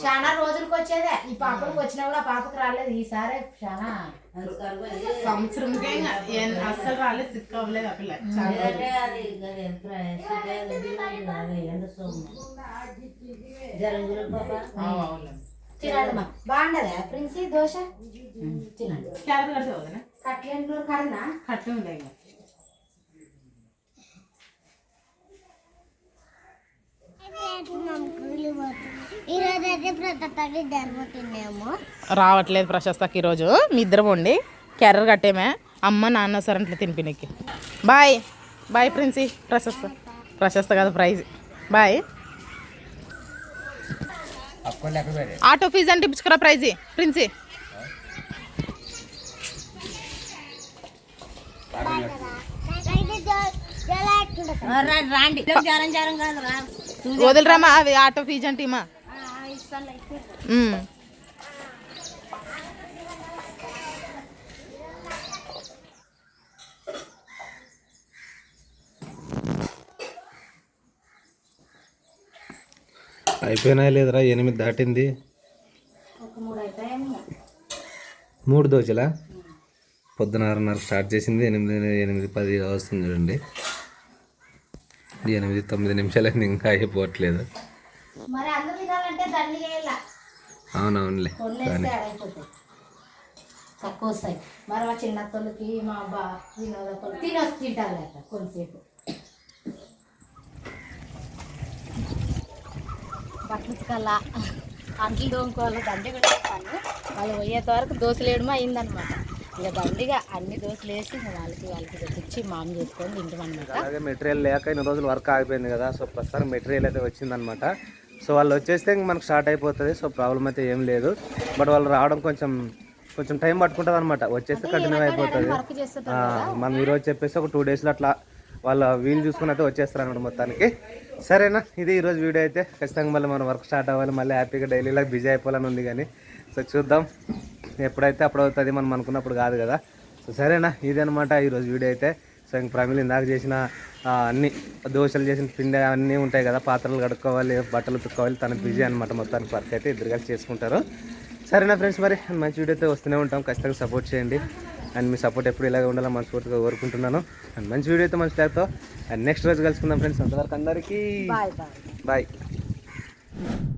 చాలా రోజులకి వచ్చేదే. ఈ పాపకు వచ్చినా కూడా ఆ పాపకు రాలేదు. ఈసారి చాలా సంవత్సరంకే అస్సలు రాలేదు. సిక్ అవ్వలేదు ఆ పిల్ల. తినండి మా బాగుండదా ప్రిన్సి దోశ? తినండి. కట్లేంట్లో కడనా కట్టు ఉండే. రావట్లేదు ప్రశస్తకి ఈరోజు. మీ ఇద్దరం ఉండి క్యారర్ కట్టేమే. అమ్మ నాన్న సార్ అట్లా తినిపినకి. Bye bye ప్రిన్సి. ప్రశస్త కాదు ప్రైజ్. బాయ్. ఆటో ఫీజు అంటే ఇప్పించుకురా ప్రైజ్ ప్రిన్సి. వదిలిరామా అవి ఆటో ఫీజు అంటే ఇమా. అయిపోయినా లేదురా, 8 దాటింది. 3 దోశలా? పొద్దున 6:30 స్టార్ట్ చేసింది. 8:10 వస్తుంది చూడండి. 8-9 నిమిషాలైంది, ఇంకా అయిపోవట్లేదు. అవునవునులే కానీ తక్కువ వస్తాయి. మరి మా చిన్నత్తోళ్ళకి మా వినోదత్తోళ్ళకి తింటారు కొంతసేపు. బట్టలు ఉతకల్లా, అంట్లు తోముకోవాలి. దండి కూడా చెప్పాను. వాళ్ళు పోయేంత వరకు దోశలు వేయడమో అయిందనమాట. ఇక దండిగా అన్ని దోశలు వేసి ఇంకా వాళ్ళకి తెచ్చి మామ చేసుకొని తింటామన్నమాట. అలాగే మెటీరియల్ లేక ఇన్ని రోజులు వర్క్ ఆగిపోయింది కదా. సో ప్రస్తుతం మెటీరియల్ అయితే వచ్చిందనమాట. సో వాళ్ళు వచ్చేస్తే ఇంక మనకు స్టార్ట్ అయిపోతుంది. సో ప్రాబ్లం అయితే ఏం లేదు. బట్ వాళ్ళు రావడం కొంచెం టైం పట్టుకుంటుంది అనమాట. వచ్చేస్తే కంటిన్యూ అయిపోతుంది. మనం ఈరోజు చెప్పేసి ఒక 2 డేస్లో అట్లా వాళ్ళ వీలు చూసుకుని అయితే వచ్చేస్తారు అనమాట మొత్తానికి. సరేనా, ఇది ఈరోజు వీడియో అయితే. ఖచ్చితంగా మళ్ళీ మన వర్క్ స్టార్ట్ అవ్వాలి, మళ్ళీ హ్యాపీగా డైలీలా బిజీ అయిపోవాలని ఉంది. కానీ సో చూద్దాం, ఎప్పుడైతే అప్పుడు అవుతుంది, మనం అనుకున్నప్పుడు కాదు కదా. సో సరేనా, ఇదనమాట ఈరోజు వీడియో అయితే. సో ఇంక ప్రమిళ ఇందాక చేసిన అన్ని దోశలు చేసిన పిండి అన్నీ ఉంటాయి కదా, పాత్రలు కడుక్కోవాలి, బట్టలు ఉతుక్కోవాలి, తనకు బిజీ అనమాట. మొత్తానికి వర్క్ అయితే ఇద్దరు కలిసి చేసుకుంటారు. సరేనా ఫ్రెండ్స్, మరి మంచి వీడియో అయితే వస్తూనే ఉంటాం. ఖచ్చితంగా సపోర్ట్ చేయండి. అండ్ మీ సపోర్ట్ ఎప్పుడు ఇలాగే ఉండాలని మనస్ఫూర్తిగా కోరుకుంటున్నాను. అండ్ మంచి వీడియో అయితే మంచి ట్యాగ్తో అండ్ నెక్స్ట్ రోజు కలుసుకుందాం ఫ్రెండ్స్. అంతవరకు అందరికీ బాయ్ బాయ్. బాయ్.